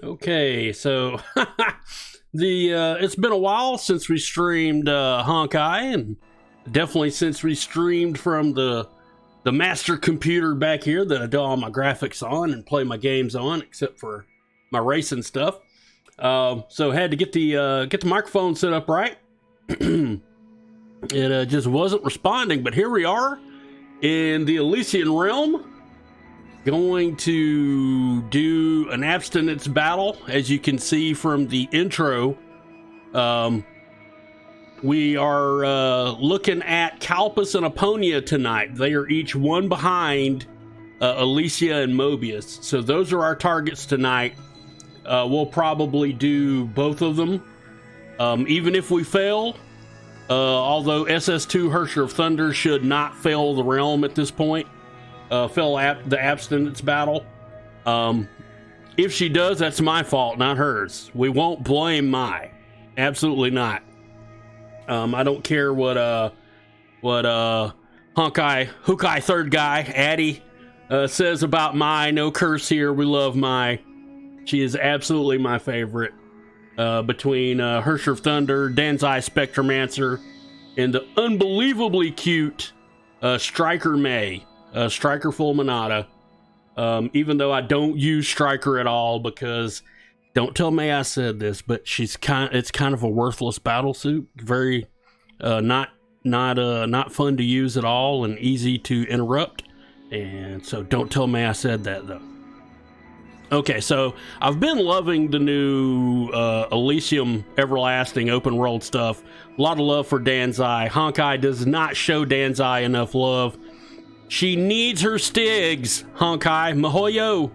Okay, so it's been a while since we streamed Honkai, and definitely since we streamed from the master computer back here that I do all my graphics on and play my games on, except for my racing stuff. So had to get the microphone set up right. It just wasn't responding, but here we are in the Elysian Realm, going to do an abstinence battle. As you can see from the intro, we are looking at Kalpas and Aponia tonight. They are each one behind Elysia and Mobius, so those are our targets tonight. We'll probably do both of them, even if we fail. Although SS2 Herrscher of Thunder should not fail the realm at this point. Fail the abstinence battle. If she does, that's my fault, not hers. We won't blame Mai. Absolutely not. I don't care what Honkai third guy, Addy, says about Mai. No curse here. We love Mai. She is absolutely my favorite. Between Herrscher of Thunder, Danzai Spectromancer, and the unbelievably cute Striker May. Striker Fulminata. Even though I don't use Striker at all, because don't tell May I said this, but it's kind of a worthless battle suit. Very not fun to use at all, and easy to interrupt. And so don't tell May I said that though. Okay, so I've been loving the new Elysium Everlasting open world stuff. A lot of love for Danzai. Honkai does not show Danzai enough love. She needs her Stigs, Honkai. Mahoyo.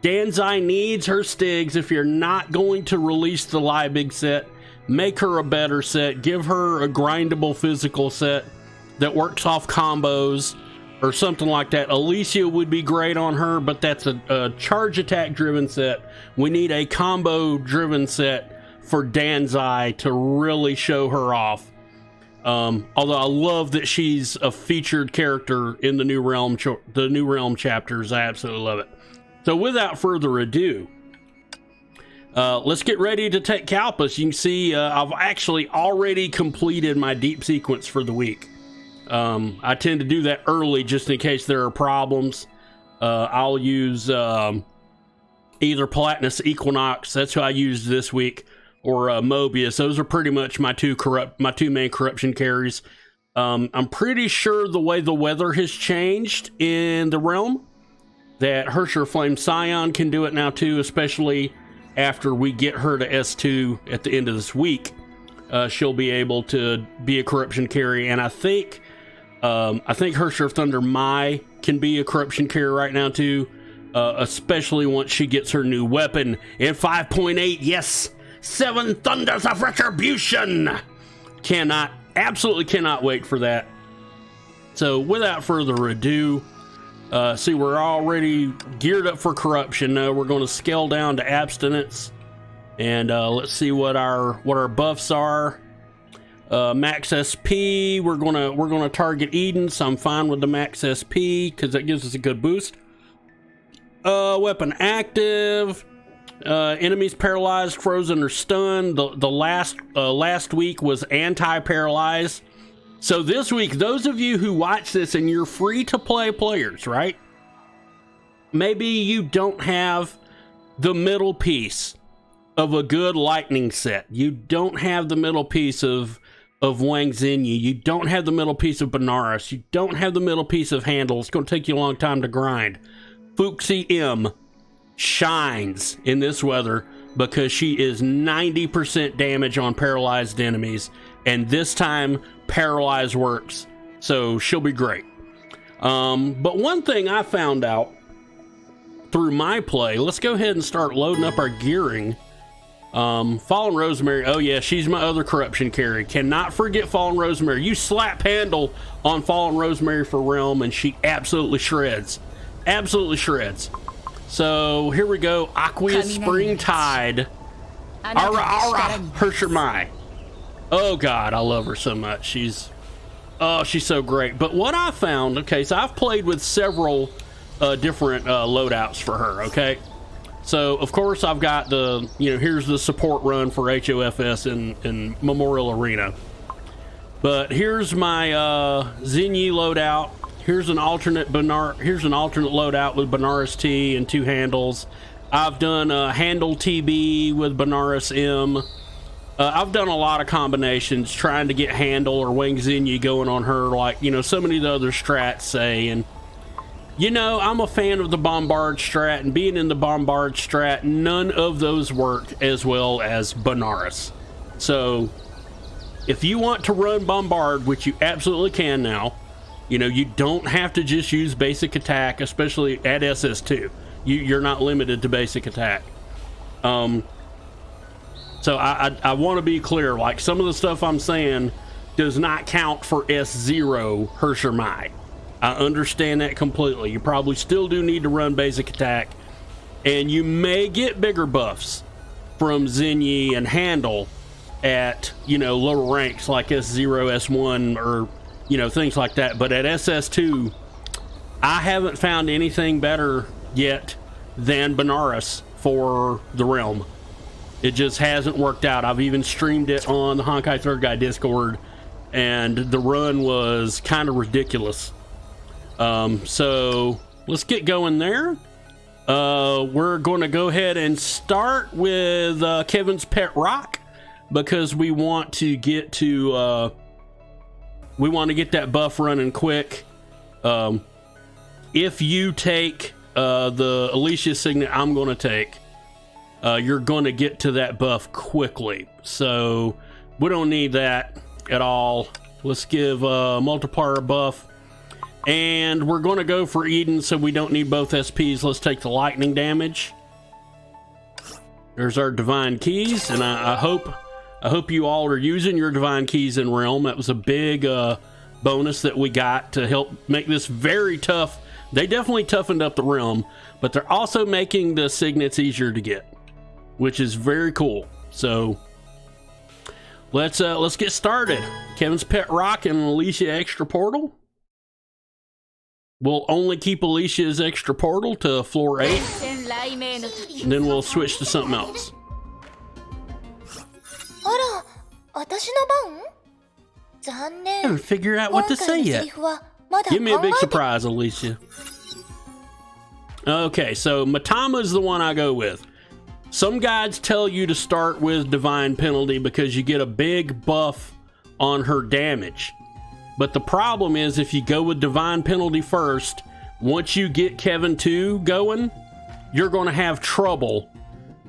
Danzai needs her Stigs. If you're not going to release the Liebig set, make her a better set. Give her a grindable physical set that works off combos or something like that. Elysia would be great on her, but that's a charge attack driven set. We need a combo driven set for Danzai to really show her off. Although I love that she's a featured character in the new realm chapters. I absolutely love it. So without further ado, let's get ready to take Kalpas. You can see I've actually already completed my deep sequence for the week. I tend to do that early just in case there are problems. I'll use either Palatinus Equinox, that's who I used this week, or Mobius. Those are pretty much my two main corruption carries. I'm pretty sure the way the weather has changed in the realm, that Herrscher Flame Scion can do it now too, especially after we get her to S2 at the end of this week. She'll be able to be a corruption carry, and I think Herrscher of Thunder Mai can be a corruption carry right now too, especially once she gets her new weapon in 5.8. Yes, 7 Thunders of Retribution. Absolutely cannot wait for that. So without further ado, see, we're already geared up for corruption. Now we're going to scale down to abstinence, and let's see what our buffs are. Max SP, we're gonna target Eden, so I'm fine with the max SP because that gives us a good boost. Weapon active, enemies paralyzed, frozen, or stunned. The last week was anti-paralyze. So this week, those of you who watch this and you're free to play players, right? Maybe you don't have the middle piece of a good lightning set. You don't have the middle piece of Wang Xinyi. You don't have the middle piece of Benares. You don't have the middle piece of Handle. It's going to take you a long time to grind. Fuxi M shines in this weather because she is 90% damage on paralyzed enemies, and this time paralyze works, so she'll be great. But one thing I found out through my play, let's go ahead and start loading up our gearing. Fallen Rosemary, oh yeah, she's my other corruption carry. Cannot forget Fallen Rosemary. You slap Handle on Fallen Rosemary for Realm and she absolutely shreds. Absolutely shreds. So here we go. Aqueous Springtide. Ara Herrscher Mai. Oh god, I love her so much. She's so great. But what I found, okay, so I've played with several different loadouts for her, okay? So of course I've got the, here's the support run for HOFS in Memorial Arena. But here's my Zinyi loadout. Here's an alternate loadout with Benares T and 2 handles. I've done a handle TB with Benares M. I've done a lot of combinations trying to get handle or Wang Zinyi going on her, like, so many of the other strats say. And I'm a fan of the Bombard strat, and being in the Bombard strat, none of those work as well as Benares. So if you want to run Bombard, which you absolutely can now, you don't have to just use basic attack, especially at SS2. You're not limited to basic attack. So I want to be clear, like, some of the stuff I'm saying does not count for S0 Herrscher Mai. I understand that completely. You probably still do need to run basic attack, and you may get bigger buffs from Zinyi and handle at, lower ranks like S0, S1, or, things like that. But at SS2, I haven't found anything better yet than Benares for the realm. It just hasn't worked out. I've even streamed it on the Honkai Third Guy Discord, and the run was kind of ridiculous. So let's get going there. We're going to go ahead and start with Kevin's Pet Rock, because we want to get to that buff running quick. If you take the Elysian Signet I'm going to take, you're going to get to that buff quickly. So we don't need that at all. Let's give multiplier a buff. And we're going to go for Eden, so we don't need both SPs. Let's take the lightning damage. There's our divine keys, and I hope you all are using your divine keys in Realm. That was a big bonus that we got to help make this very tough. They definitely toughened up the Realm, but they're also making the signets easier to get, which is very cool. So let's get started. Kevin's Pet Rock and Alicia Extra Portal. We'll only keep Alicia's Extra Portal to floor 8, and then we'll switch to something else. I haven't figured out what to say yet. Give me a big surprise, Alicia. Okay, so Matama is the one I go with. Some guides tell you to start with Divine Penalty because you get a big buff on her damage. But the problem is, if you go with Divine Penalty first, once you get Kevin 2 going, you're going to have trouble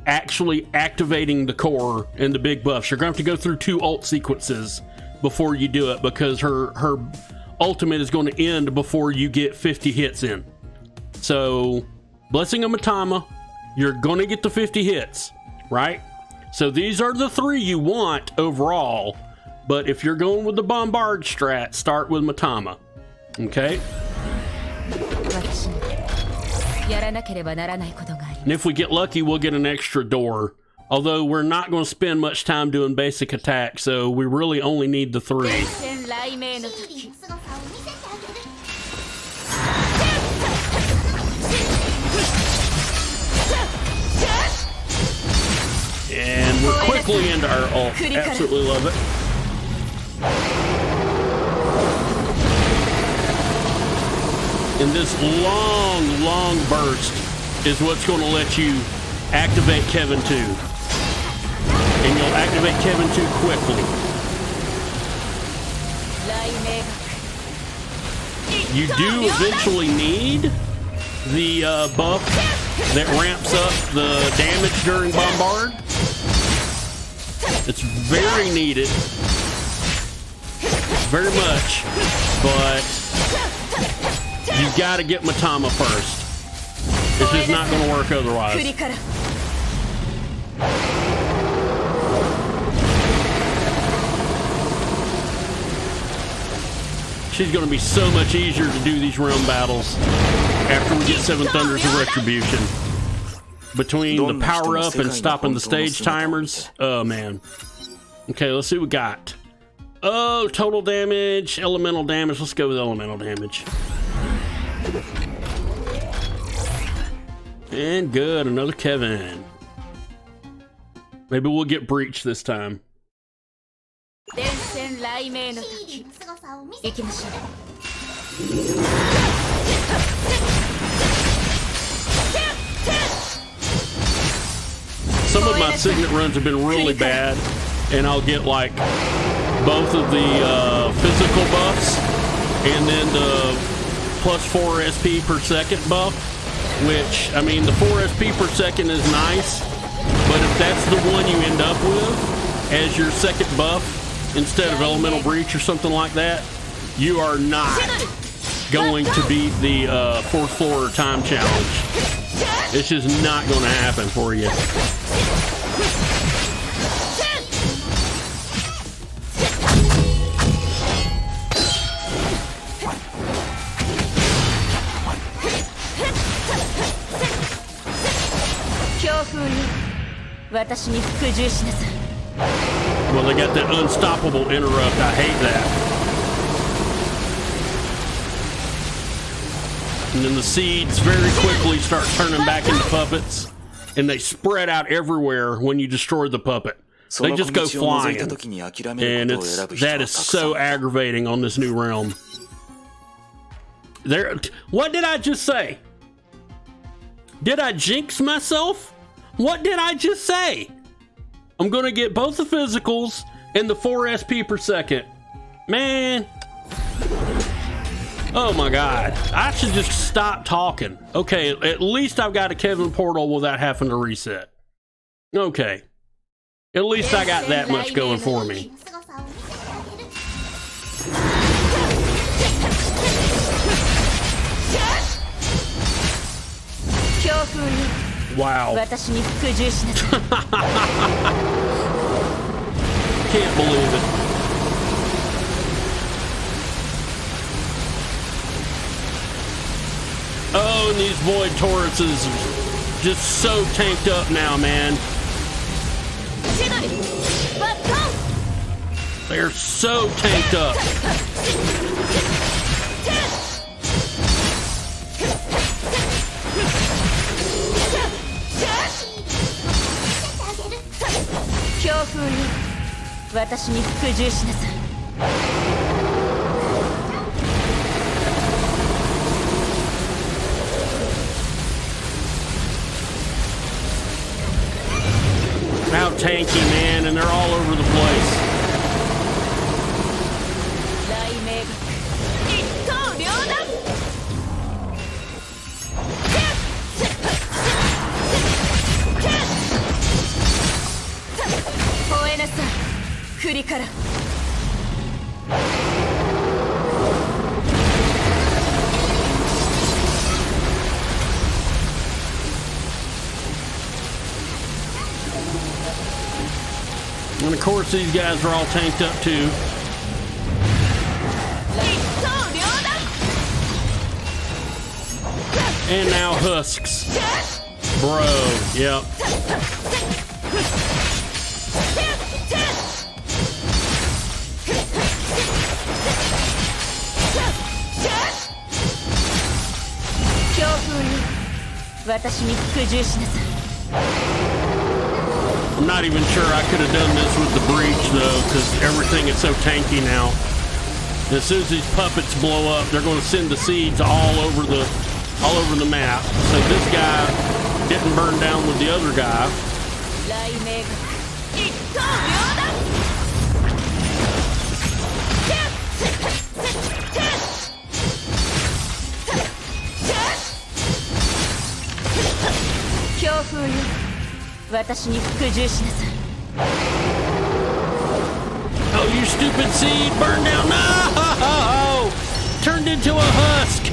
actually activating the core and the big buffs. You're going to have to go through 2 ult sequences before you do it, because her ultimate is going to end before you get 50 hits in. So, Blessing of Matama, you're going to get the 50 hits, right? So these are the 3 you want overall. But if you're going with the Bombard strat, start with Matama. Okay? And if we get lucky, we'll get an extra door. Although we're not going to spend much time doing basic attack, so we really only need the 3. And we're quickly into our ult. Absolutely love it. And this long burst is what's going to let you activate Kevin 2. And you'll activate Kevin 2 quickly. You do eventually need the buff that ramps up the damage during Bombard. It's very needed. Very much. But you gotta get Matama first. It's just not gonna work otherwise. She's gonna be so much easier to do these realm battles after we get 7 Thunders of Retribution. Between the power up and stopping the stage timers. Oh man. Okay, let's see what we got. Oh, total damage, elemental damage. Let's go with elemental damage. And good, another Kevin. Maybe we'll get breach this time. Some of my signet runs have been really bad, and I'll get like both of the physical buffs and then the plus 4 SP per second buff, which, I mean, the 4 SP per second is nice, but if that's the one you end up with as your second buff instead of elemental breach or something like that, you are not going to beat the 4th floor time challenge. It's just not going to happen for you. Well, they got that unstoppable interrupt. I hate that. And then the seeds very quickly start turning back into puppets, and they spread out everywhere when you destroy the puppet. They just go flying, and that is so aggravating on this new realm. What did I just say? Did I jinx myself? What did I just say? I'm gonna get both the physicals and the 4 SP per second. Man. Oh my God. I should just stop talking. Okay, at least I've got a Kevin portal without having to reset. Okay. At least I got that much going for me. Wow. Can't believe it. Oh, and these void Tauruses are just so tanked up now, man. They're so tanked up. Out tanky, man, and they're all over the place. And of course, these guys are all tanked up too. And now husks. Bro, yep. I'm not even sure I could have done this with the breach though, because everything is so tanky now. As soon as these puppets blow up, they're going to send the seeds all over the map. So this guy didn't burn down with the other guy. Oh, you stupid seed! Burn down! No! Turned into a husk!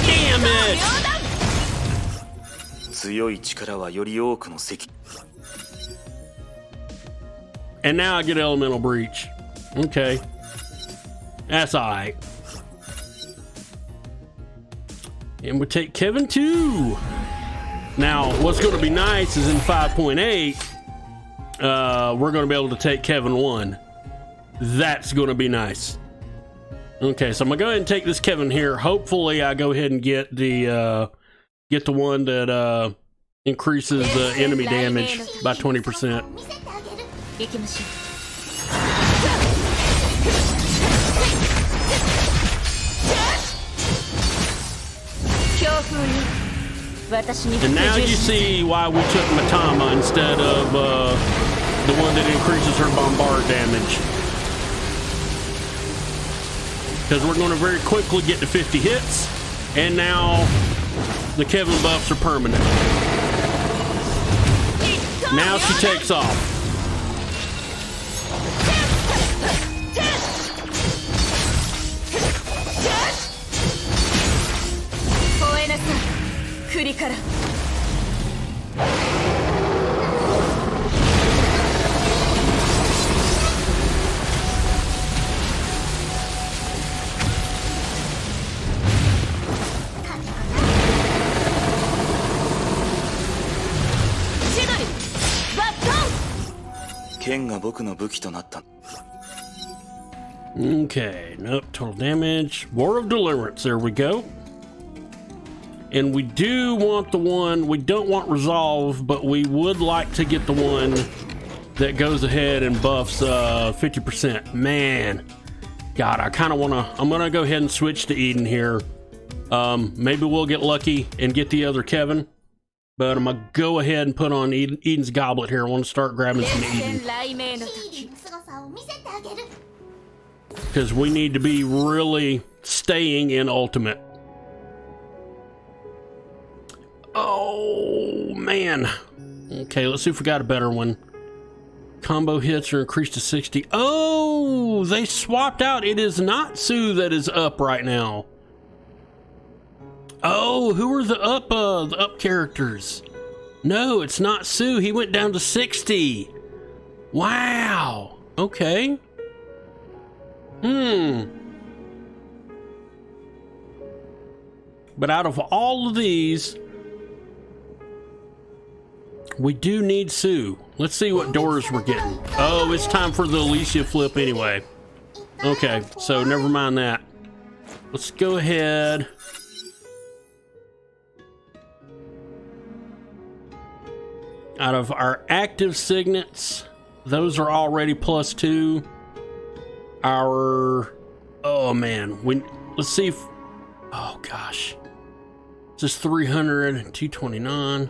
Damn it! And now I get elemental breach. Okay. That's alright. And we take Kevin 2. Now, what's going to be nice is in 5.8, we're going to be able to take Kevin 1. That's going to be nice. Okay, so I'm going to go ahead and take this Kevin here. Hopefully, I go ahead and get the one that increases the enemy damage by 20%. 行きましょう。 And now you see why we took Matama instead of the one that increases her bombard damage. Because we're going to very quickly get to 50 hits, and now the Kevin buffs are permanent. Now she takes off. Okay, nope, total damage. War of Deliverance, there we go. And we do want the one, we don't want Resolve, but we would like to get the one that goes ahead and buffs 50%. Man, God, I kind of want to, I'm going to go ahead and switch to Eden here. Maybe we'll get lucky and get the other Kevin, but I'm going to go ahead and put on Eden's Goblet here. I want to start grabbing some Eden, because we need to be really staying in Ultimate. Oh, man. Okay, let's see if we got a better one. Combo hits are increased to 60. Oh, they swapped out. It is not Sue that is up right now. Oh, who are the up characters? No, it's not Sue. He went down to 60. Wow. Okay. But out of all of these, we do need Sue. Let's see what doors we're getting. Oh, it's time for the Elysia flip anyway. Okay, so never mind that. Let's go ahead. Out of our active signets, those are already +2. Our, oh man, let's see if, oh gosh. This is 300, 229.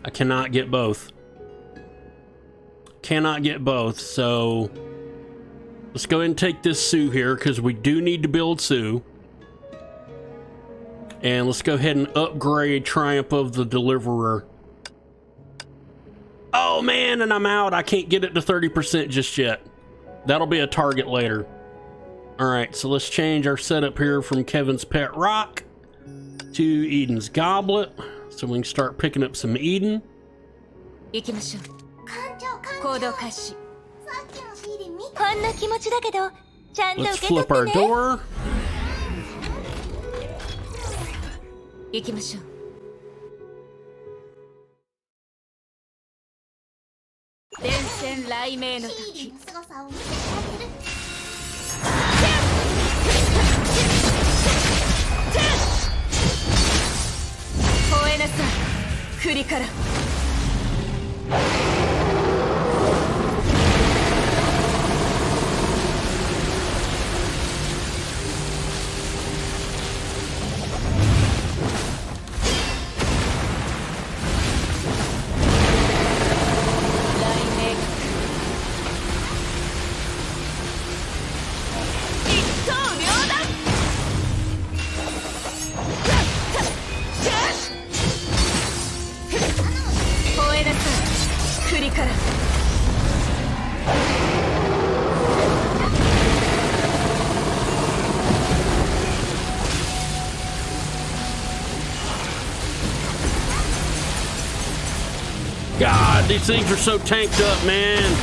I cannot get both. Cannot get both, so let's go ahead and take this Sue here, because we do need to build Sue. And let's go ahead and upgrade Triumph of the Deliverer. Oh man, and I'm out. I can't get it to 30% just yet. That'll be a target later. Alright, so let's change our setup here from Kevin's Pet Rock to Eden's Goblet, so we can start picking up some Eden. Let's flip our door. God, these things are so tanked up, man.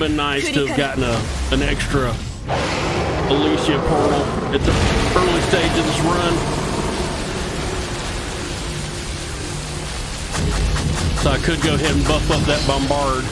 been nice to have gotten an extra Elysian portal at the early stage of this run. So I could go ahead and buff up that bombard.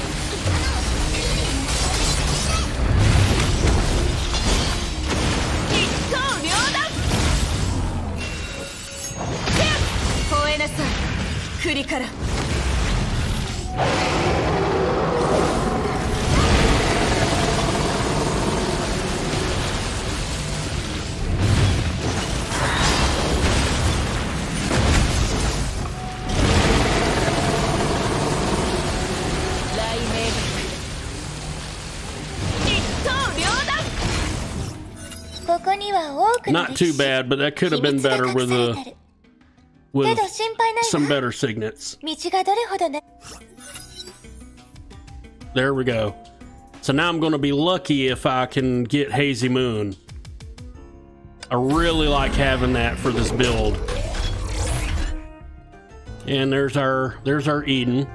Not too bad, but that could have been better with some better signets. There we go. So now I'm going to be lucky if I can get Hazy Moon. I really like having that for this build. And there's our Eden.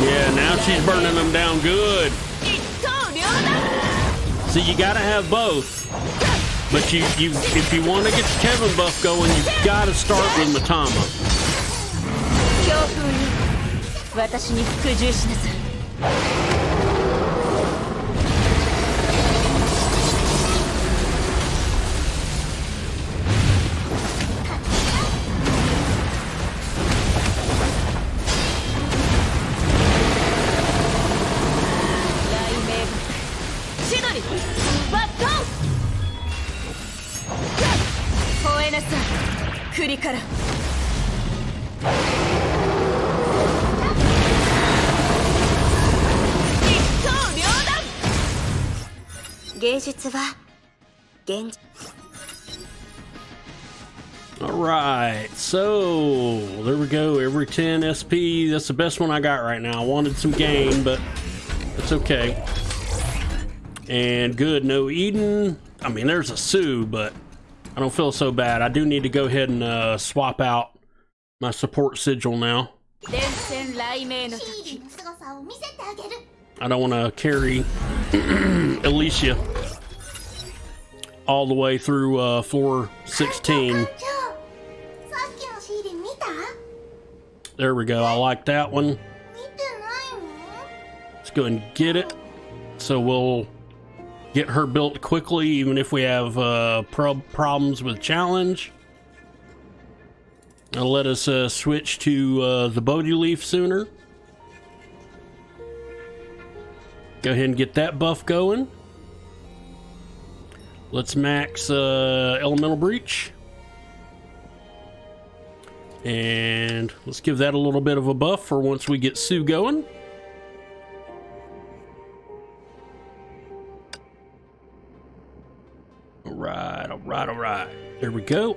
Yeah, now she's burning them down good. See, you gotta have both. But if you want to get the Kevin buff going, you gotta start with Matama. Alright, so there we go. Every 10 SP. That's the best one I got right now. I wanted some gain, but it's okay. And good, no Eden. I mean, there's a Sue, but I don't feel so bad. I do need to go ahead and swap out my support sigil now. I don't want to carry Alicia all the way through floor 16. There we go. I like that one. Let's go and get it. So we'll get her built quickly, even if we have problems with challenge. It'll let us switch to the Bodhi Leaf sooner. Go ahead and get that buff going. Let's max Elemental Breach. And let's give that a little bit of a buff for once we get Sue going. Alright, alright, alright. There we go.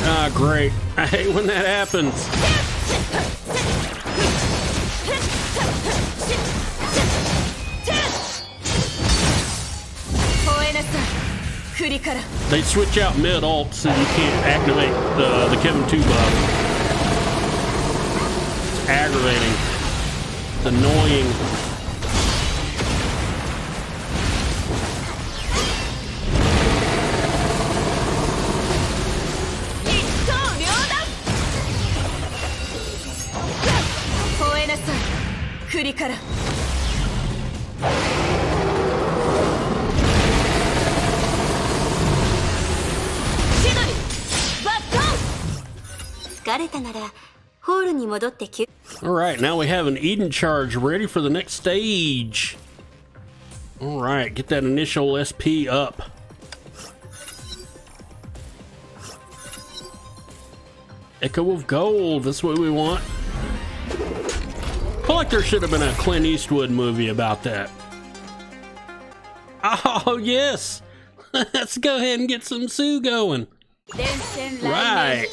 Ah, great. I hate when that happens. They switch out mid-ult so you can't activate the Kevin 2 buff. It's aggravating. It's annoying. Alright, now we have an Eden charge ready for the next stage. Alright, get that initial SP up. Echo of Gold, that's what we want. I feel like there should have been a Clint Eastwood movie about that. Oh, yes! Let's go ahead and get some Sue going. Right.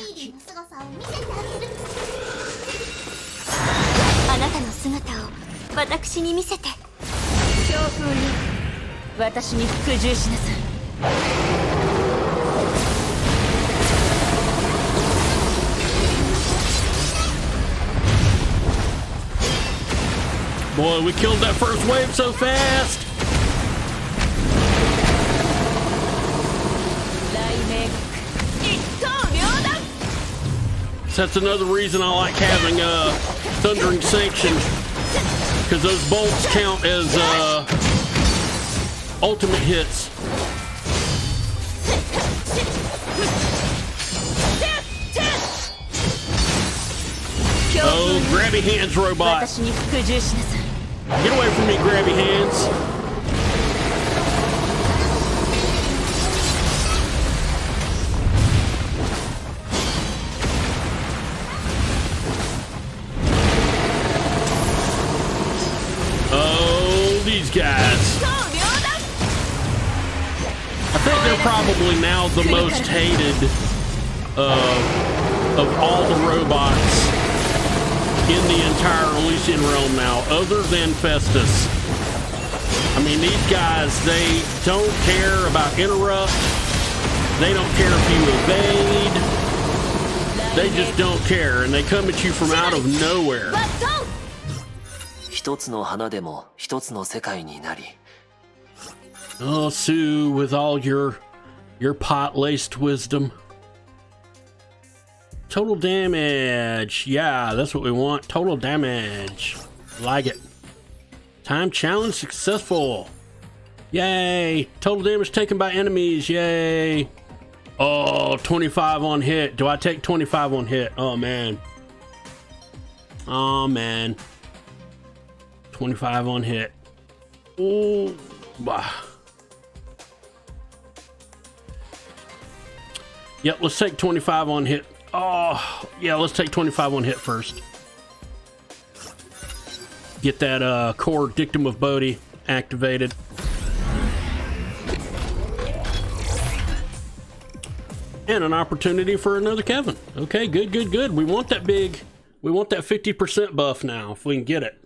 Boy, we killed that first wave so fast. That's another reason I like having Thundering Sanction, because those bolts count as ultimate hits. Oh, grabby hands robot. Get away from me, grabby hands. These guys. I think they're probably now the most hated of all the robots in the entire Elysian Realm now, other than Festus. I mean, these guys, they don't care about interrupt. They don't care if you evade. They just don't care, and they come at you from out of nowhere. Oh, Sue, with all your pot-laced wisdom. Total damage. Yeah, that's what we want. Total damage. Like it. Time challenge successful. Yay. Total damage taken by enemies. Yay. Oh, 25 on hit. Do I take 25 on hit? Oh, man. Oh, man. 25 on hit. Ooh. Bah. Yep, let's take 25 on hit. Oh, yeah, let's take 25 on hit first. Get that core Dictum of Bodhi activated. And an opportunity for another Kevin. Okay, good, good, good. We want that big... We want that 50% buff now, if we can get it.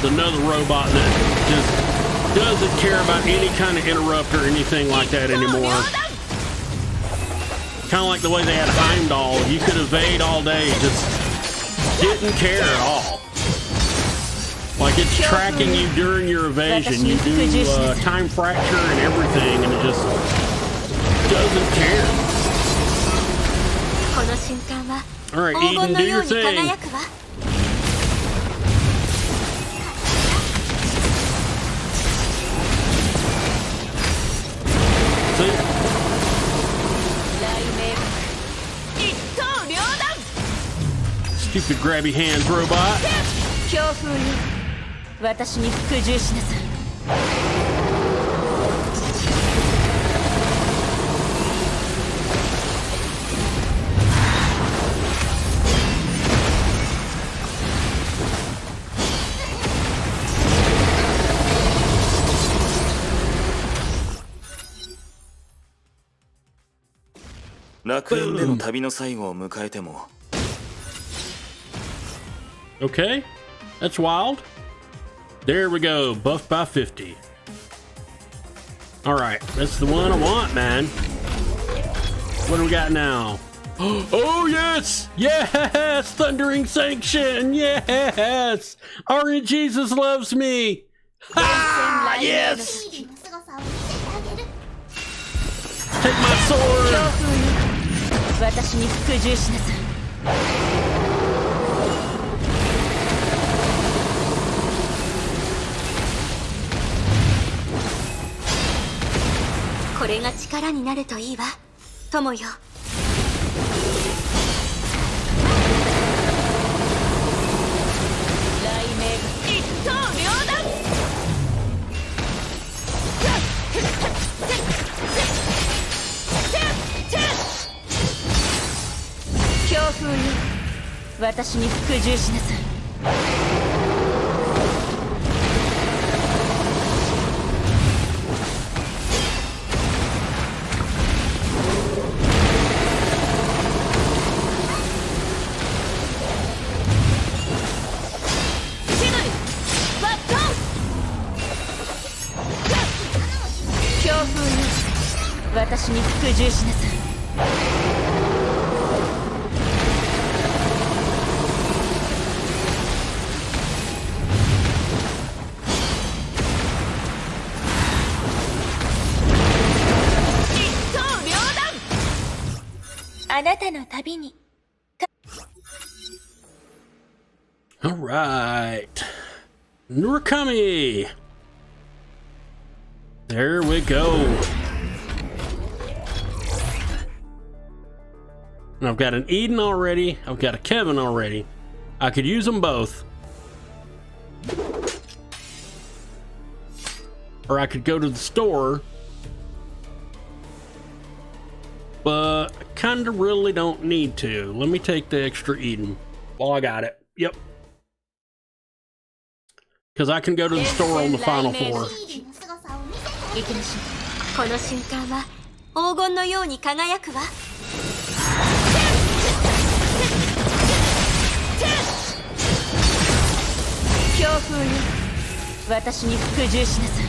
Another robot that just doesn't care about any kind of interrupt or anything like that anymore. Kind of like the way they had Heimdall. You could evade all day, just didn't care at all. Like it's tracking you during your evasion. You do time fracture and everything, and it just doesn't care. All right, Eden, do your thing. Stupid grabby hands robot. 楽園での旅の最後を迎えても。Okay, that's wild. There we go, buff by 50. Alright, that's the one I want, man. What do we got now? Oh, yes! Yes! Thundering Sanction! Yes! Orange Jesus loves me! Ha! Yes! Take my sword! 私に服従しなさい。これが力になるといいわ、友よ。雷鳴一刀両断。強風よ、私に服従しなさい。私に服従しなさい。一刀両断。あなたの旅に。All right. Murakami. There we go. And I've got an Eden already. I've got a Kevin already. I could use them both. Or I could go to the store. But I kind of really don't need to. Let me take the extra Eden. Well, I got it. Yep. Because I can go to the store on the final floor. この瞬間は黄金のように輝くわ。強風よ、私に服従しなさい。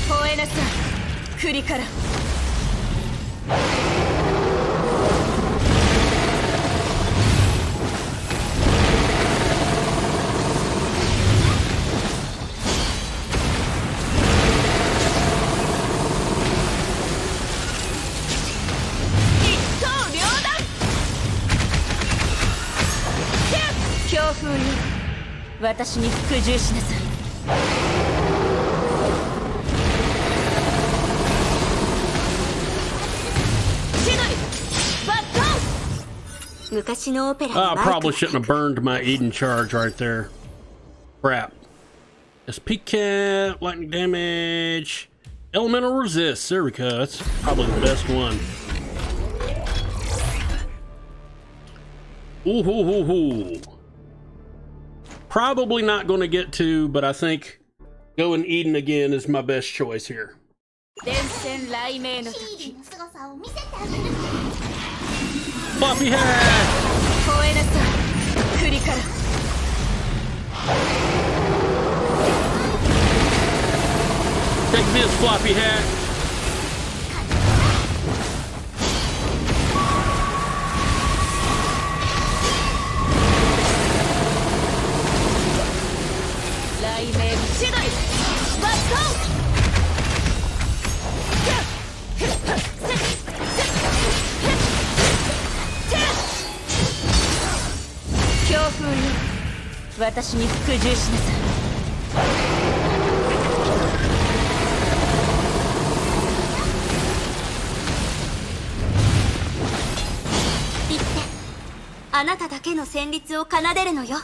吠えなさい、栗から。私に服従しなさい。昔のオペラに I probably shouldn't have burned my Eden charge right there. Crap. SP cap, lightning damage, elemental resist. There we go. That's probably the best one. Ooh, hoo, hoo, hoo. Probably not going to get to, but I think going Eden again is my best choice here. Floppy hat! Take this, floppy hat.あなただけの旋律を奏でるのよ。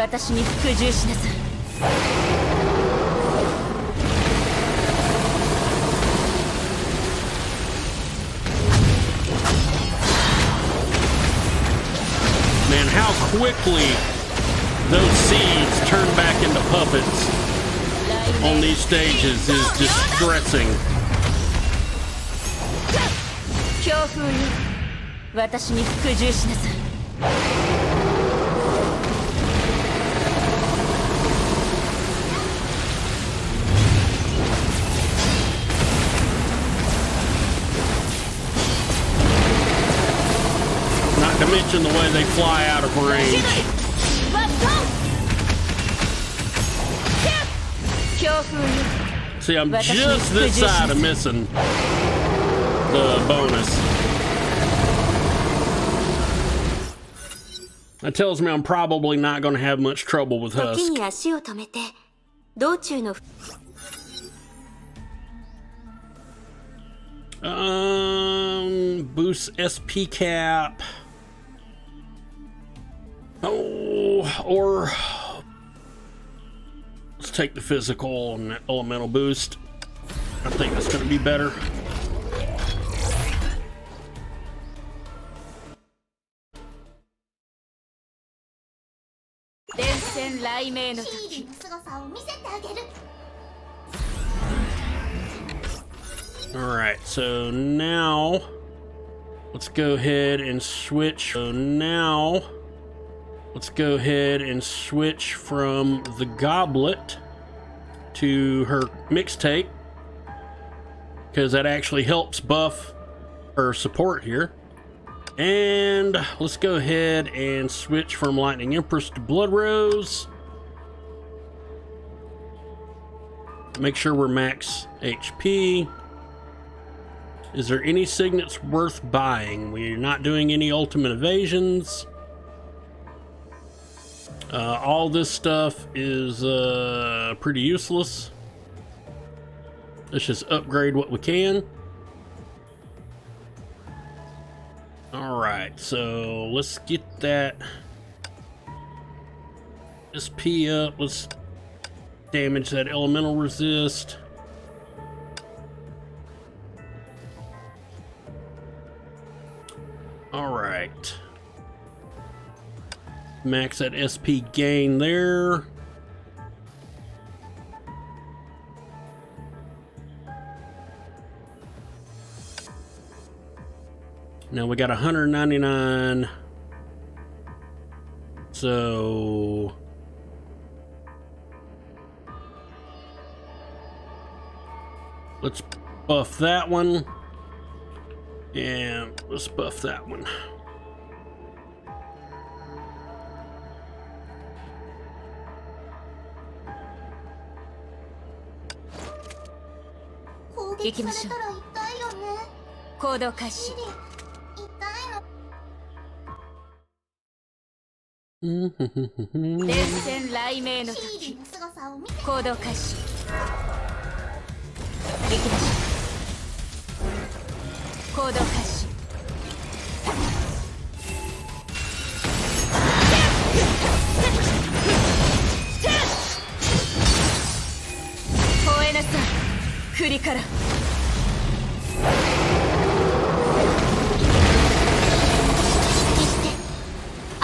私に服従しなさい。 Man, how quickly those seeds turn back into puppets on these stages is distressing. 強風よ、私に服従しなさい。 Not to mention the way they fly out of range. See, I'm just this side of missing the bonus. That tells me I'm probably not going to have much trouble with Husk. 時に足を止めて、道中の Boost SP cap. Oh, or let's take the physical and elemental boost. I think that's going to be better. All right, so now let's go ahead and switch. Let's go ahead and switch from the goblet to her mixtape, because that actually helps buff her support here. And let's go ahead and switch from Lightning Empress to Blood Rose. Make sure we're max HP. Is there any signets worth buying? We're not doing any ultimate evasions. All this stuff is pretty useless. Let's just upgrade what we can. Alright, so let's get that SP up. Let's damage that elemental resist. Alright. Max that SP gain there. Now we got 199. So let's buff that one. And let's buff that one.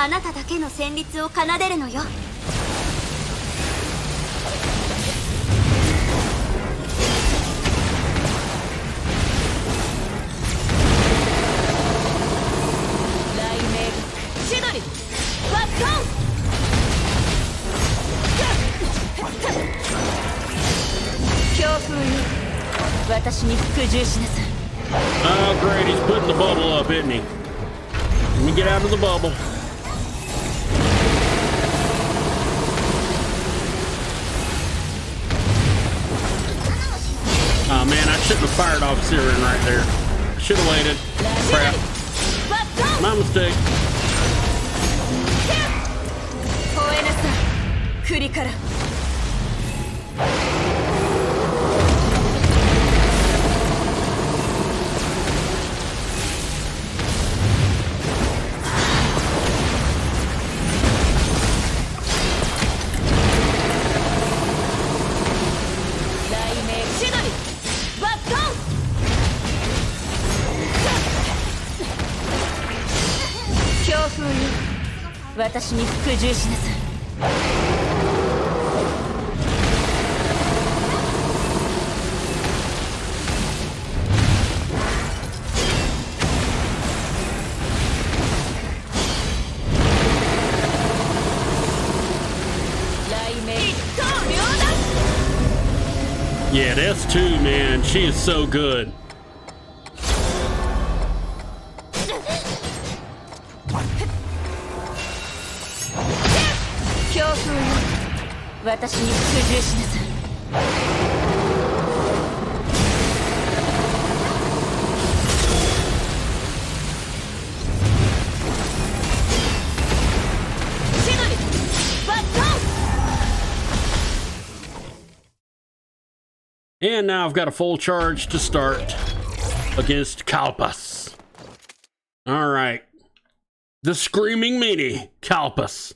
あなただけの旋律を奏でるのよ。千鳥、バットン。強風よ、私に服従しなさい。Oh, great! He's putting the bubble up, isn't he? Let me get out of the bubble. Oh man, I shouldn't have fired off Siren right there. Should have waited. Crap. My mistake. 私に服従しなさい。Yeah, S2, man, she is so good. 強風よ、私に服従しなさい。And now I've got a full charge to start against Kalpas. All right. The Screaming Mini, Kalpas.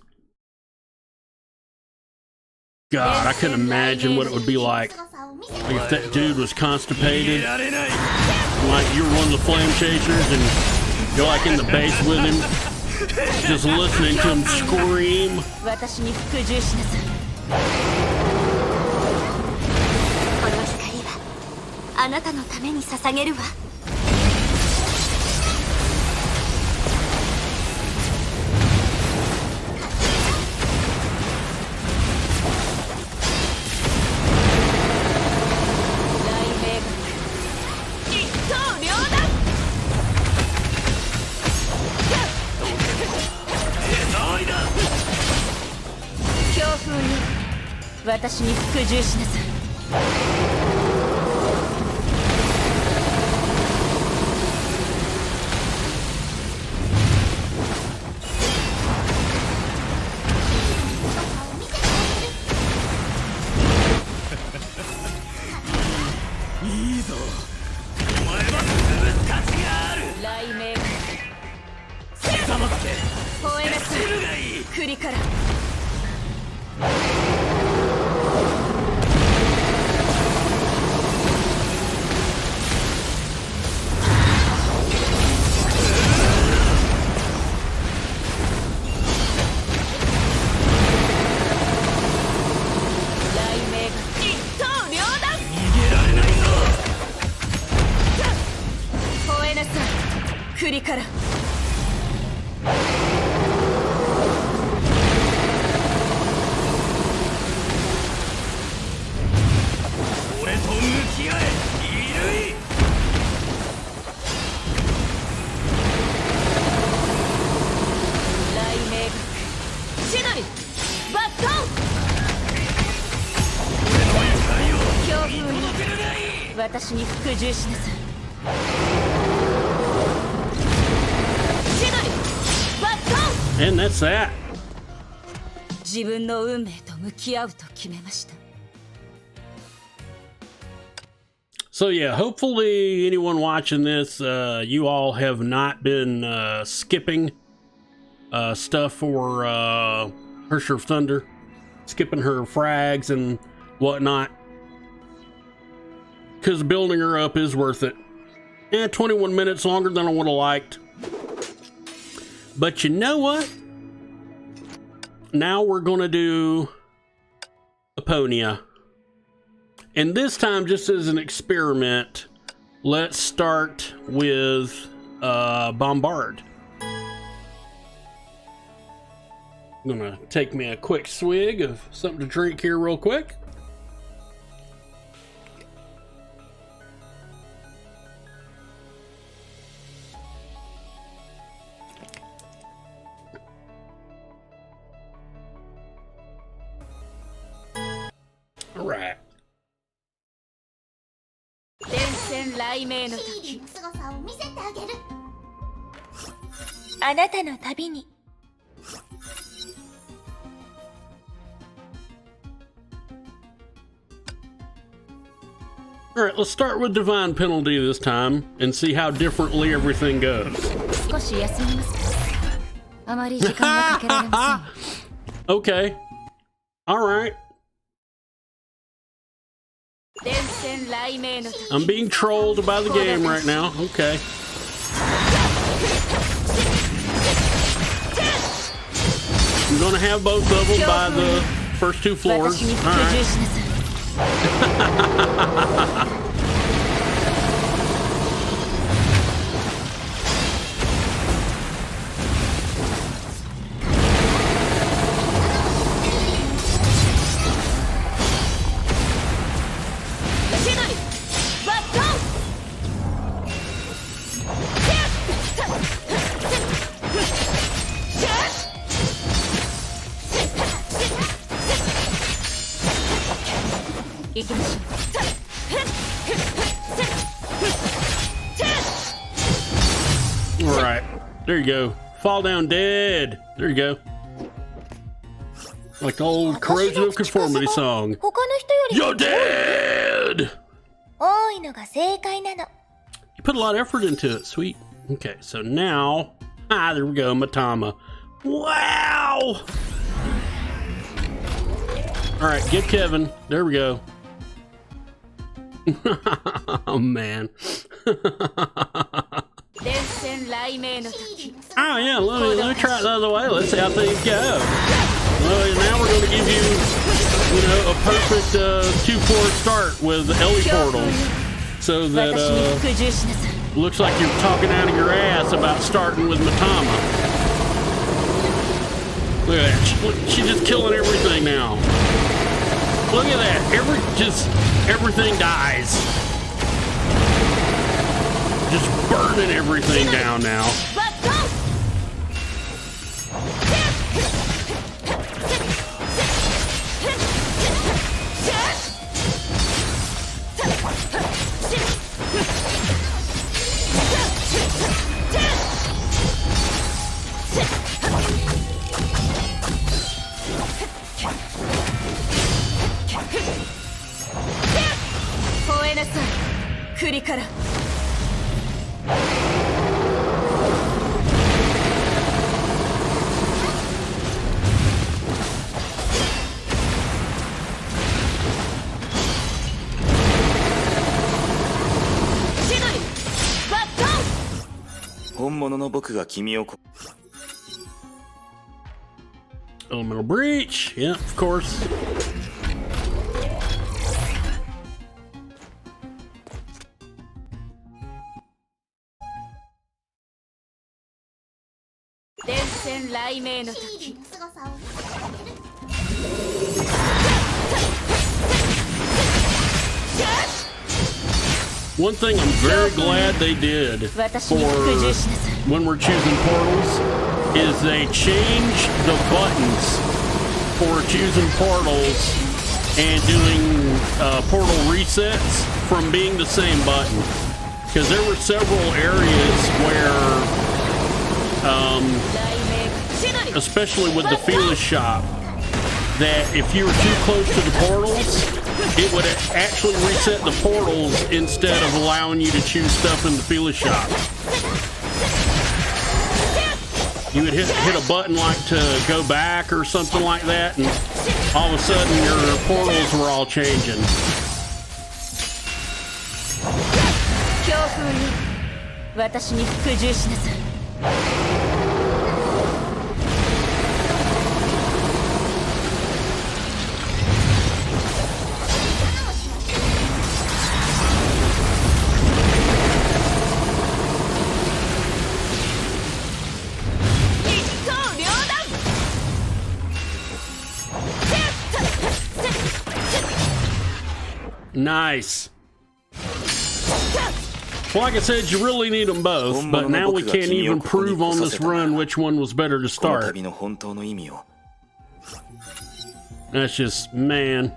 God, I couldn't imagine what it would be like if that dude was constipated. Like you're one of the flame chasers and you're like in the base with him, just listening to him scream. あなたのために捧げるわ。一刀両断。強風よ、私に服従しなさい。 私に服従しなさい。 And that's that. 自分の運命と向き合うと決めました。 So yeah, hopefully anyone watching this, you all have not been skipping stuff for Herrscher of Thunder, skipping her frags and whatnot, because building her up is worth it. And 21 minutes longer than I would have liked. But you know what? Now we're gonna do Aponia. And this time, just as an experiment, let's start with Bombard. I'm gonna take me a quick swig of something to drink here real quick. All right. 伝染雷鳴の時、あなたの旅に。 All right, let's start with Divine Penalty this time and see how differently everything goes. 少し休みますか。あまり時間はかけられません。Okay. All right. I'm being trolled by the game right now. Okay. I'm gonna have both of them by the first 2 floors. All right. All right, there you go. Fall down dead. There you go. Like the old corrosion of conformity song. You're dead! You put a lot of effort into it. Sweet. Okay, so now... there we go, Matama. Wow! Alright, get Kevin. There we go. Oh, man. Oh, yeah, let me try it the other way. Let's see how things go. Well, now we're going to give you, a perfect 2-floor start with Ellie portals. So that, looks like you're talking out of your ass about starting with Matama. Look at that. She's just killing everything now. Look at that. Everything dies. Just burning everything down now. Elemental breach. Yeah, of course. One thing I'm very glad they did for when we're choosing portals is they changed the buttons for choosing portals and doing portal resets from being the same button. Because there were several areas where, especially with the Felis shop, that if you were too close to the portals, it would actually reset the portals instead of allowing you to choose stuff in the Felis shop. You would hit a button like to go back or something like that, and all of a sudden your portals were all changing. Nice. Well, like I said, you really need them both, but now we can't even prove on this run which one was better to start. That's just, man.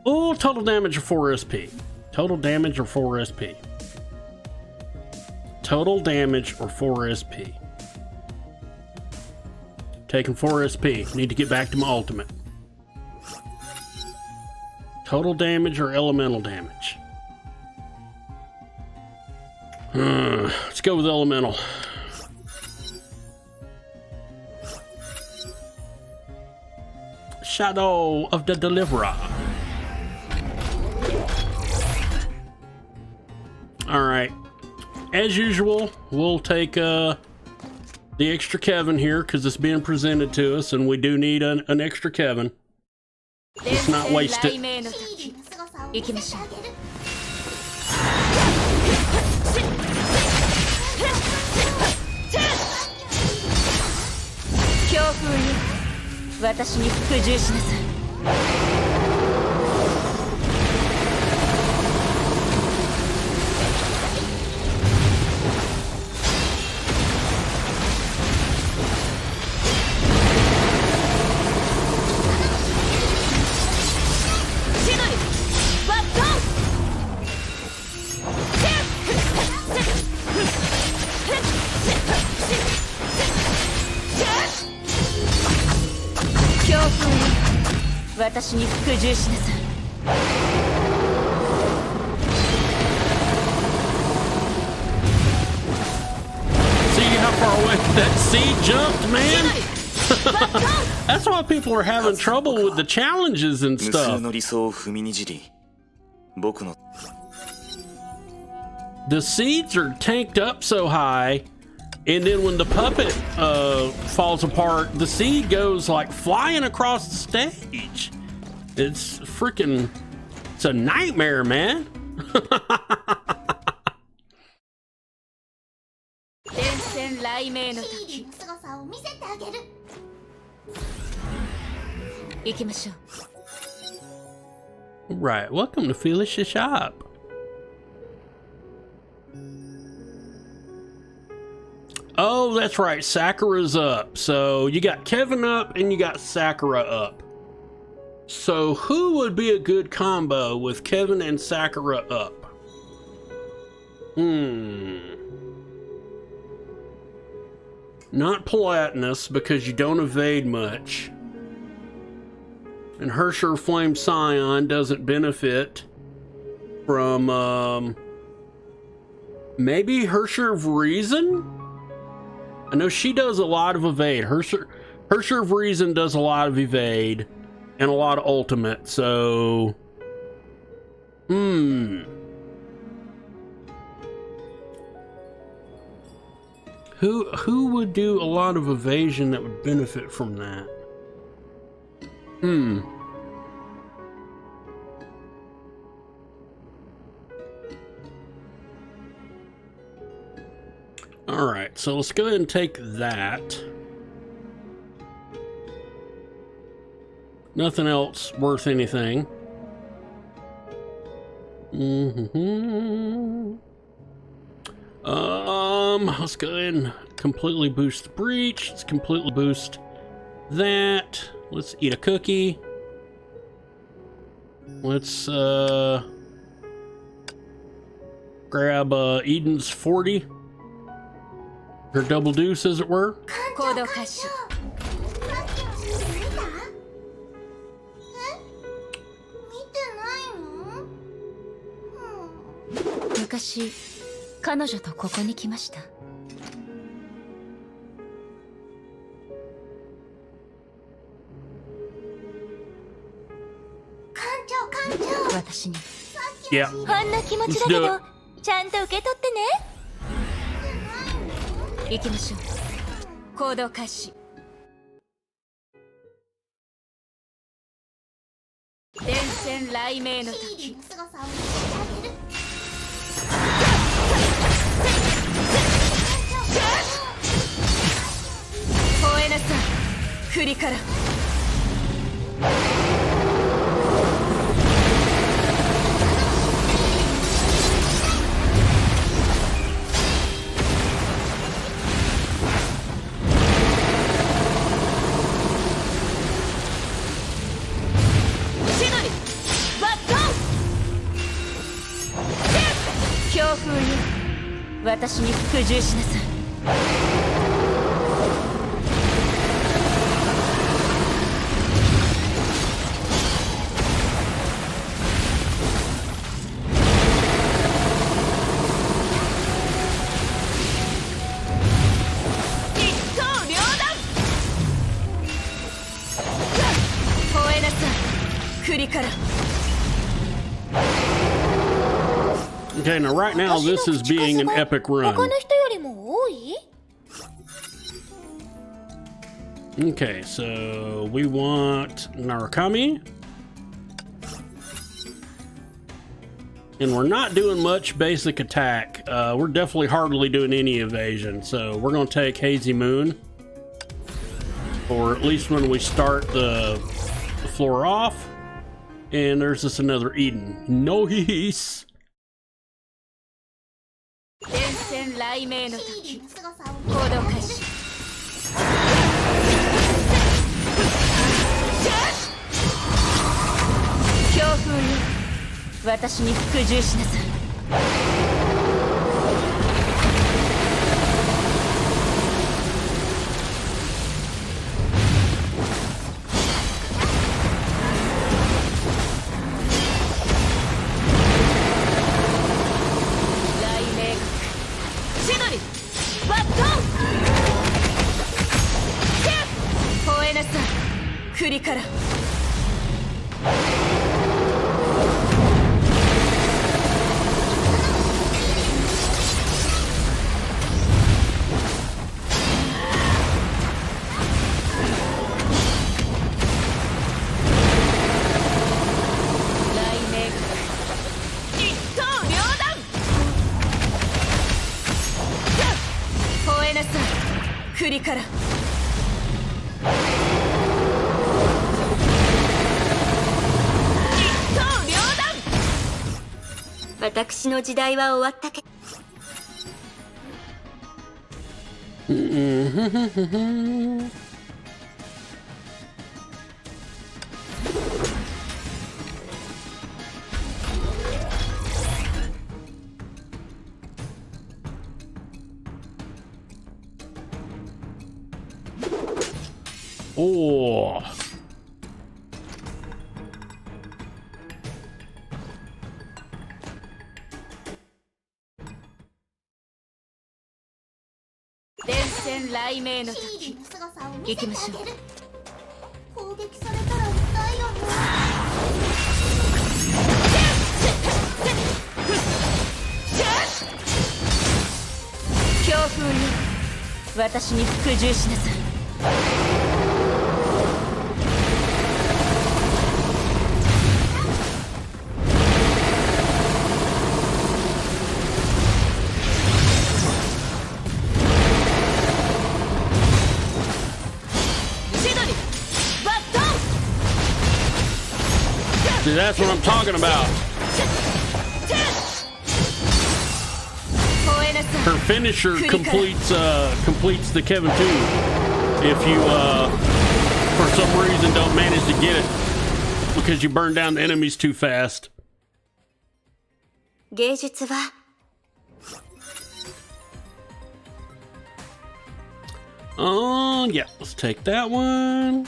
Oh, total damage or 4 SP. Total damage or 4 SP. Total damage or 4 SP. Taking 4 SP. Need to get back to my ultimate. Total damage or elemental damage? Let's go with elemental. Shadow of the Deliverer. Alright. As usual, we'll take the extra Kevin here because it's being presented to us, and we do need an extra Kevin. Let's not waste it. See how far away that seed jumped, man? That's why people are having trouble with the challenges and stuff. The seeds are tanked up so high, and then when the puppet falls apart, the seed goes like flying across the stage. It's freaking, it's a nightmare, man. Right, welcome to Felicia's shop. Oh, that's right, Sakura's up. So you got Kevin up and you got Sakura up. So who would be a good combo with Kevin and Sakura up? Not Platinus, because you don't evade much. And Herrscher Flame Scion doesn't benefit from, maybe Herrscher of Reason? I know she does a lot of evade. Herrscher of Reason does a lot of evade and a lot of ultimate, so... Who would do a lot of evasion that would benefit from that? Alright, so let's go ahead and take that. Nothing else worth anything. Let's go ahead and completely boost the breach. Let's completely boost that. Let's eat a cookie. Let's grab Eden's 40. Her double deuce, as it were. Yeah. Let's do it. ちゃんと受け取ってね。行きましょう。行動開始。電線雷鳴の時。吠えなさい。振りから。私に服従しなさい。一刀両断。吠えなさい。振りから。Okay, now right now this is being an epic run. Okay, so we want Narukami. And we're not doing much basic attack. We're definitely hardly doing any evasion. So we're going to take Hazy Moon. Or at least when we start the floor off. And there's just another Eden. Nice! 伝染雷鳴の時行動開始強風よ私に服従しなさい栗から栗から私の時代は終わったけおー伝染雷鳴の時行きましょう攻撃されたら痛いよね強風よ私に服従しなさいSee, that's what I'm talking about. Her finisher completes the Kevin 2 if you for some reason don't manage to get it because you burn down the enemies too fast. 芸術は Oh yeah, let's take that one.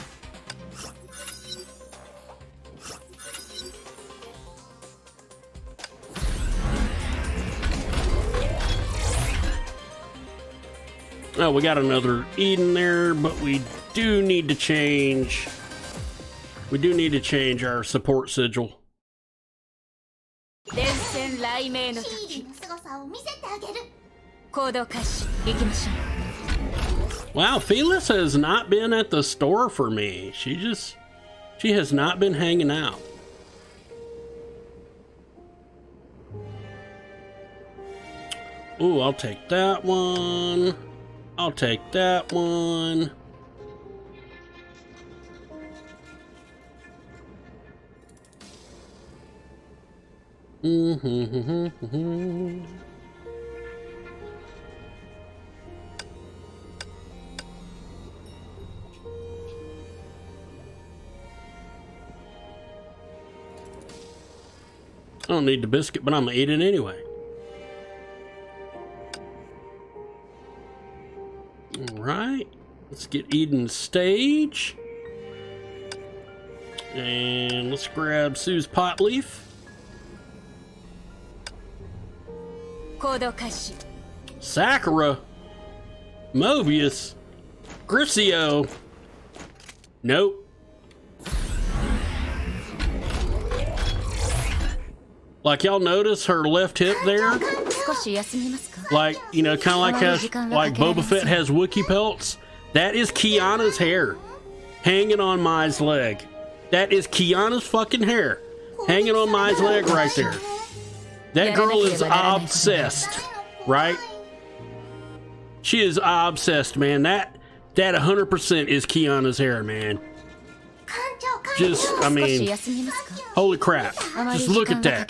Oh, we got another Eden there, but we do need to change. We do need to change our support sigil. Wow, Felis has not been at the store for me. She has not been hanging out. Ooh, I'll take that one. I'll take that one. I don't need the biscuit, but I'm gonna eat it anyway. Alright, let's get Eden's stage. And let's grab Sue's pot leaf. Sakura. Mobius. Grissio. Nope. Like y'all notice her left hip there? Like, you know, kind of like how like Boba Fett has Wookiee pelts. That is Kiana's hair hanging on Mai's leg. That is Kiana's fucking hair hanging on Mai's leg right there. That girl is obsessed, right? She is obsessed, man. That 100% is Kiana's hair, man. Just, I mean, holy crap. Just look at that.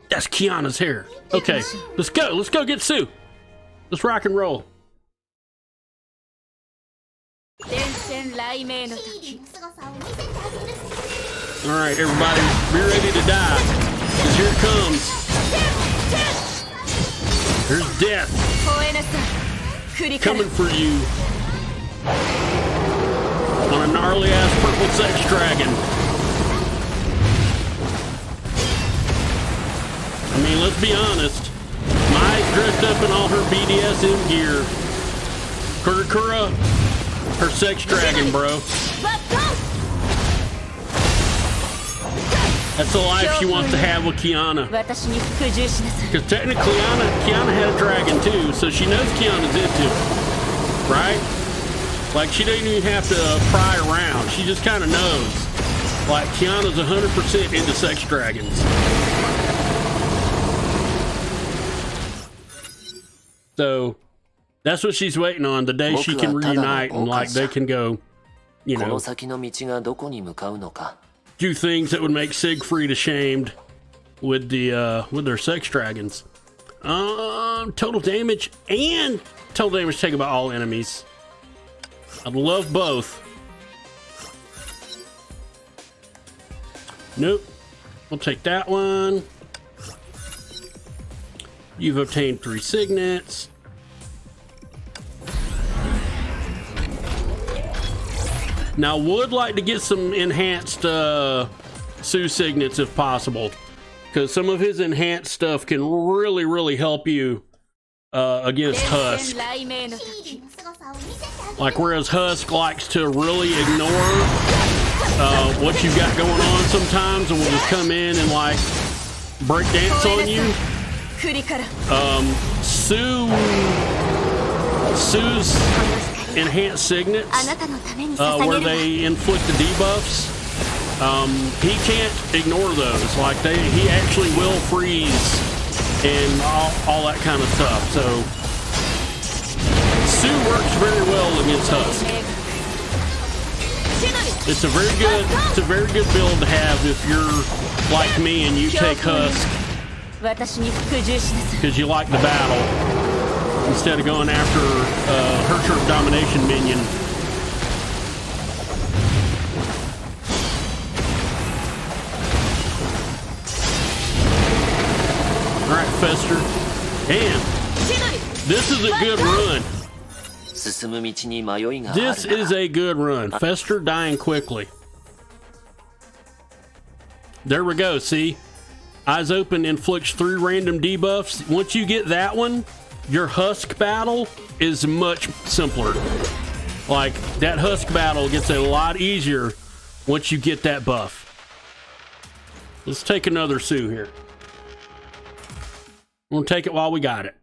That's Kiana's hair. Okay, let's go. Let's go get Sue. Let's rock and roll. Alright, everybody, be ready to die. Because here it comes. There's death. Coming for you. On a gnarly ass purple sex dragon. I mean, let's be honest. Mai's dressed up in all her BDSM gear. Kurakura, her sex dragon, bro. That's the life she wants to have with Kiana. Because technically, Kiana had a dragon too, so she knows Kiana's into it. Right? Like, she doesn't even have to pry around. She just kind of knows. Like, Kiana's 100% into sex dragons. So, that's what she's waiting on. The day she can reunite and, like, they can go, you know, do things that would make Siegfried ashamed with their sex dragons. Total damage and total damage taken by all enemies. I'd love both. Nope. We'll take that one. You've obtained 3 signets. Now, would like to get some enhanced Sue signets if possible, because some of his enhanced stuff can really, really help you against Husk. Like, whereas Husk likes to really ignore what you've got going on sometimes, and will just come in and like break dance on you. Sue's enhanced signets, where they inflict the debuffs, he can't ignore those. Like, he actually will freeze and all that kind of stuff. So Sue works very well against Husk. It's a very good build to have if you're like me and you take Husk because you like the battle instead of going after Herrscher of Domination minion. Alright, Fester. Damn. This is a good run. This is a good run. Fester dying quickly. There we go, see? Eyes open inflicts 3 random debuffs. Once you get that one, your Husk battle is much simpler. Like, that Husk battle gets a lot easier once you get that buff. Let's take another Sue here. We'll take it while we got it.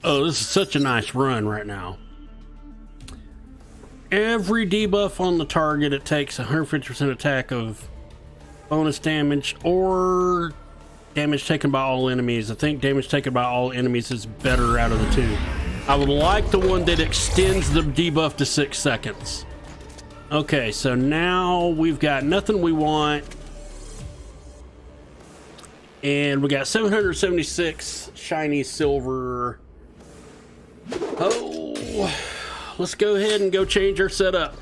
Oh, this is such a nice run right now. Every debuff on the target, it takes 150% attack of bonus damage or damage taken by all enemies. I think damage taken by all enemies is better out of the two. I would like the one that extends the debuff to 6 seconds. Okay, so now we've got nothing we want. And we got 776 shiny silver. Oh, let's go ahead and go change our setup.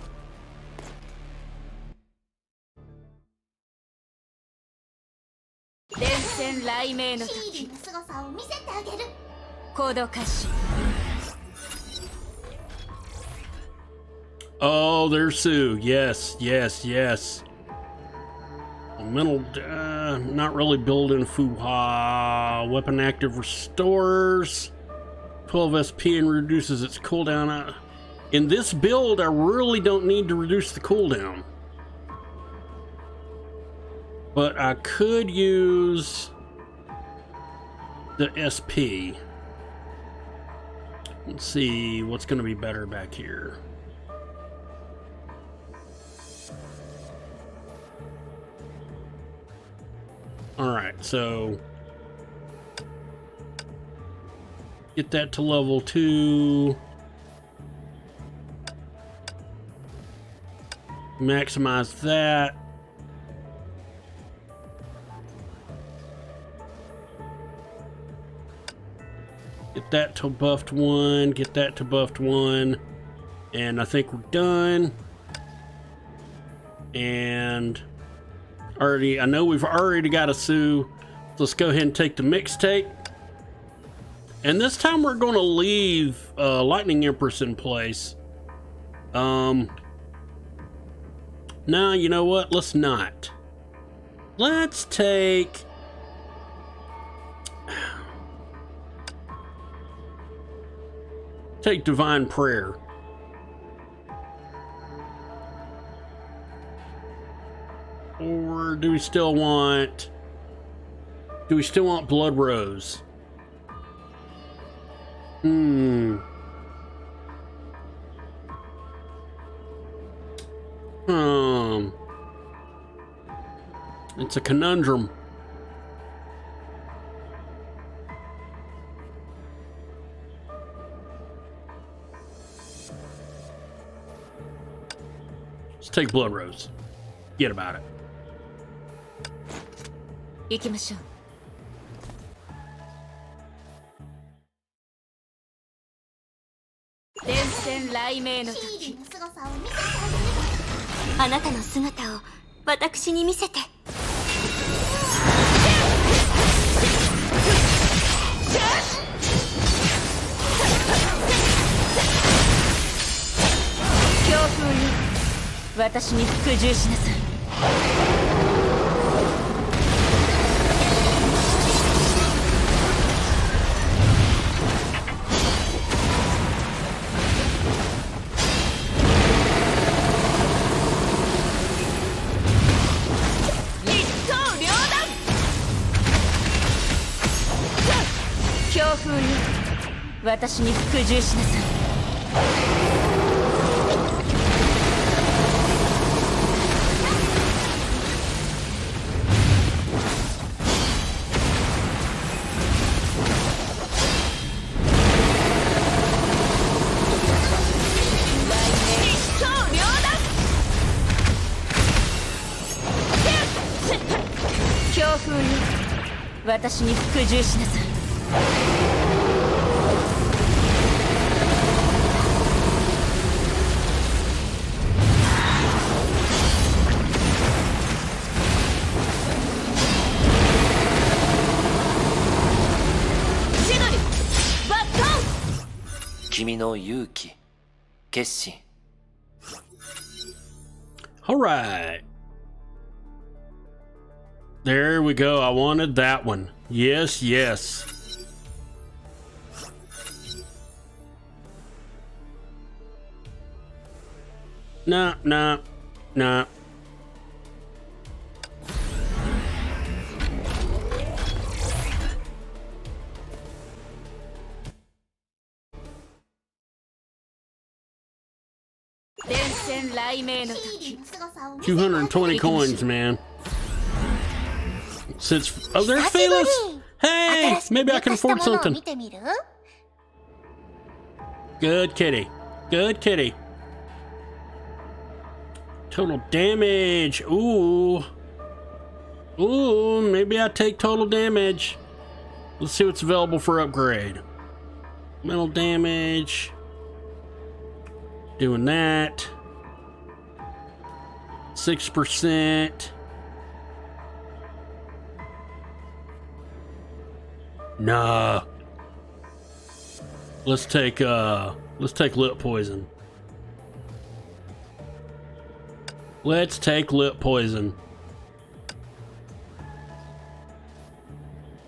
Oh, there's Sue. Yes, yes, yes. Mental, not really building Fuha. Weapon active restores 12 SP and reduces its cooldown. In this build, I really don't need to reduce the cooldown. But I could use the SP. Let's see what's going to be better back here. All right, so get that to level 2. Maximize that. Get that to buffed 1, get that to buffed 1, and I think we're done. And I know we've already got a Sue. Let's go ahead and take the mixtape. And this time we're going to leave Lightning Empress in place. No, you know what? Let's not. Let's take... Take Divine Prayer. Or do we still want... Do we still want Blood Rose? It's a conundrum. Let's take Blood Rose. Get about it. 行きましょう。伝線雷鳴の時、あなたの姿を私に見せて。強風よ、私に服従しなさい。私に服従しなさい。強風よ、私に服従しなさい。君の勇気、決心。All right. There we go. I wanted that one. Yes, yes. Nah, nah, nah. $220 coins, man. Since there's Felis. Hey, maybe I can afford something. Good kitty. Good kitty. Total damage. Ooh. Ooh, maybe I take total damage. Let's see what's available for upgrade. Mental damage. Doing that. 6%. Nah. Let's take lip poison. Let's take lip poison.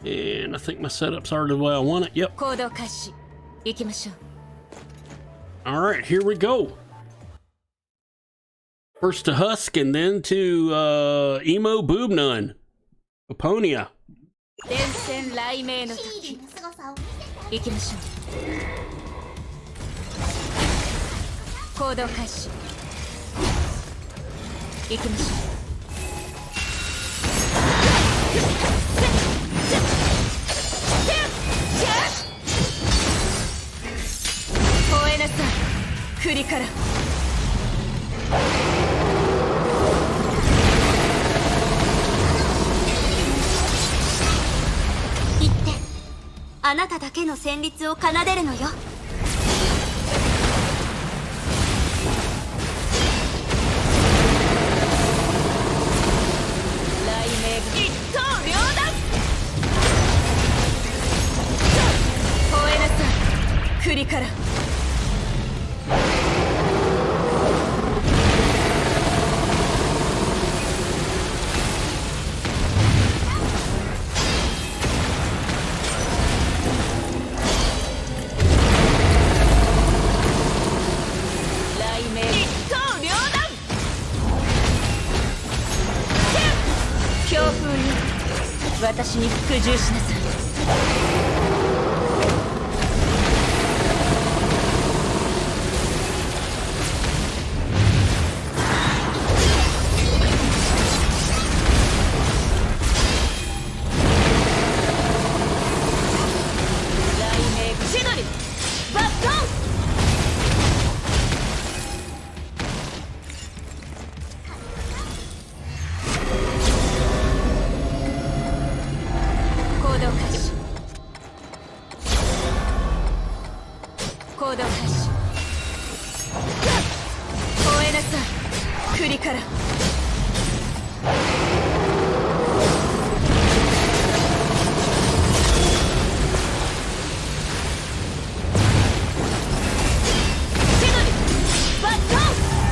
And I think my setup's already the way I want it. Yep. Alright, here we go. First to Husk and then to Emo Boob Nun. Aponia.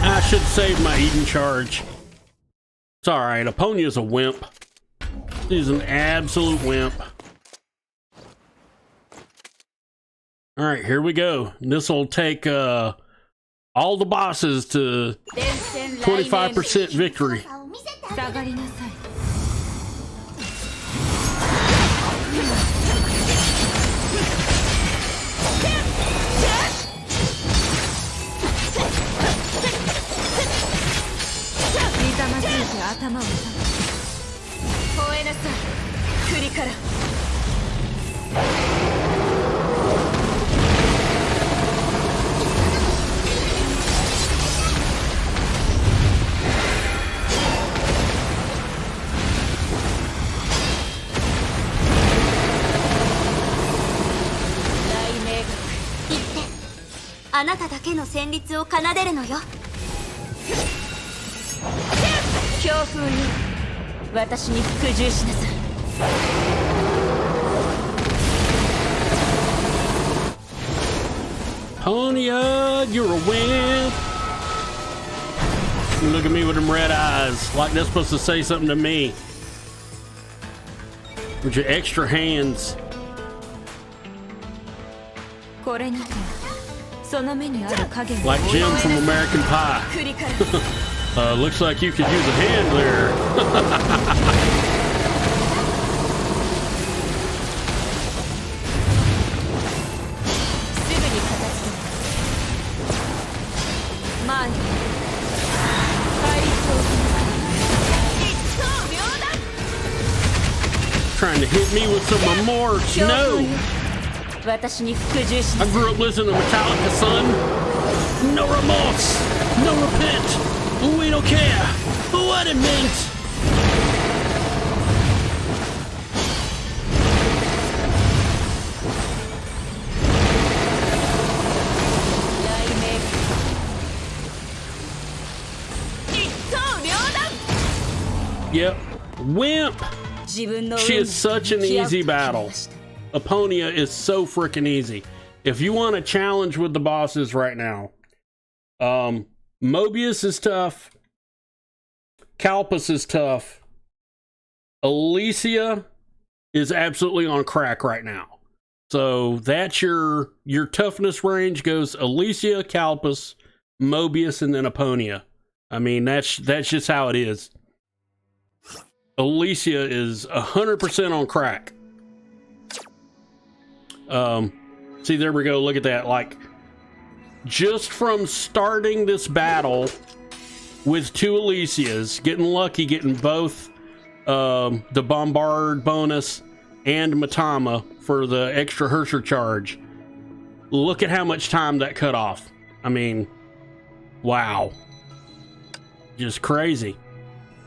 I should save my Eden charge. It's alright, Aponia's a wimp. She's an absolute wimp. Alright, here we go. This will take all the bosses to 25% victory. Aponia, you're a wimp. You look at me with them red eyes, like they're supposed to say something to me. With your extra hands. Like Jim from American Pie. Looks like you could use a hand there. Trying to hit me with some remorse. No! I grew up listening to Metallica, son. No remorse. No repent. We don't care what it means. Yep. Wimp. She is such an easy battle. Aponia is so freaking easy. If you want a challenge with the bosses right now, Mobius is tough. Kalpas is tough. Elysia is absolutely on crack right now. So that's your toughness range goes Elysia, Kalpas, Mobius, and then Aponia. I mean, that's just how it is. Elysia is 100% on crack. See, there we go. Look at that. Like, just from starting this battle with 2 Elysias, getting lucky, getting both the Bombard bonus and Matama for the extra Herrscher charge. Look at how much time that cut off. I mean, wow. Just crazy.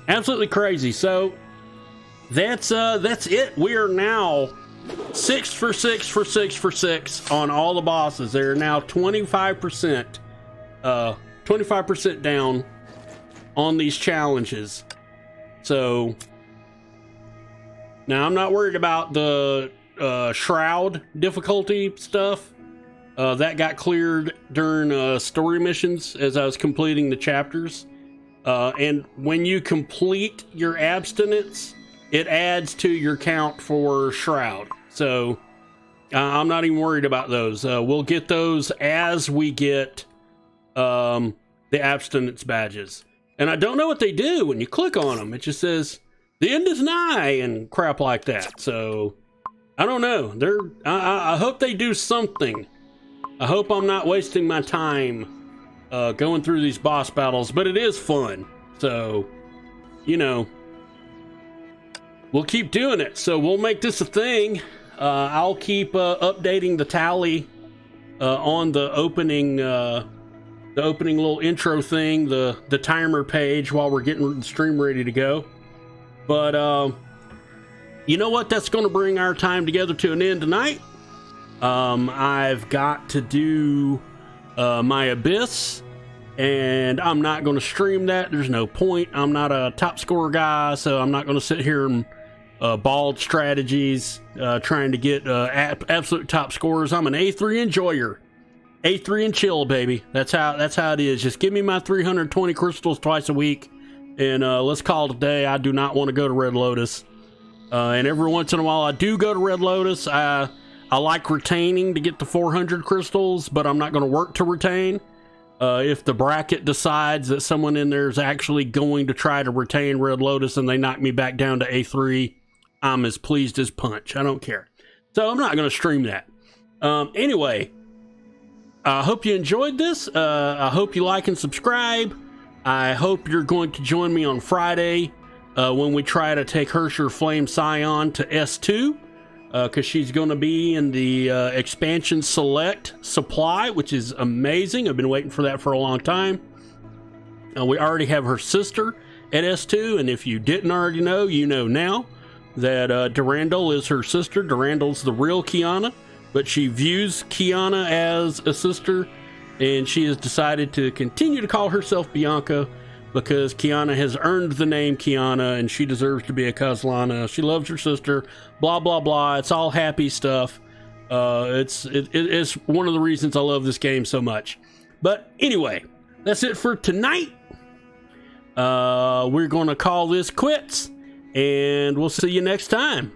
Absolutely crazy. So that's it. We are now 6 for 6 for 6 for 6 on all the bosses. They're now 25% down on these challenges. So now I'm not worried about the Shroud difficulty stuff. That got cleared during story missions as I was completing the chapters. And when you complete your abstinence, it adds to your count for Shroud. So I'm not even worried about those. We'll get those as we get the abstinence badges. And I don't know what they do when you click on them. It just says, the end is nigh, and crap like that. So I don't know. I hope they do something. I hope I'm not wasting my time going through these boss battles, but it is fun. So, you know, we'll keep doing it. So we'll make this a thing. I'll keep updating the tally on the opening little intro thing, the timer page, while we're getting the stream ready to go. But you know what? That's going to bring our time together to an end tonight. I've got to do my Abyss, and I'm not going to stream that. There's no point. I'm not a top scorer guy, so I'm not going to sit here and bald strategies trying to get absolute top scores. I'm an A3 enjoyer. A3 and chill, baby. That's how it is. Just give me my 320 crystals twice a week, and let's call it a day. I do not want to go to Red Lotus. And every once in a while I do go to Red Lotus. I like retaining to get the 400 crystals, but I'm not going to work to retain. If the bracket decides that someone in there is actually going to try to retain Red Lotus and they knock me back down to A3, I'm as pleased as punch. I don't care. So I'm not going to stream that. Anyway, I hope you enjoyed this. I hope you like and subscribe. I hope you're going to join me on Friday when we try to take Herrscher Flame Scion to S2. Because she's going to be in the expansion select supply, which is amazing. I've been waiting for that for a long time. We already have her sister at S2, and if you didn't already know, you know now that Durandal is her sister. Durandal's the real Kiana, but she views Kiana as a sister, and she has decided to continue to call herself Bianca because Kiana has earned the name Kiana and she deserves to be a Kazlana. She loves her sister, blah, blah, blah. It's all happy stuff. It's one of the reasons I love this game so much. But anyway, that's it for tonight. We're going to call this quits, and we'll see you next time.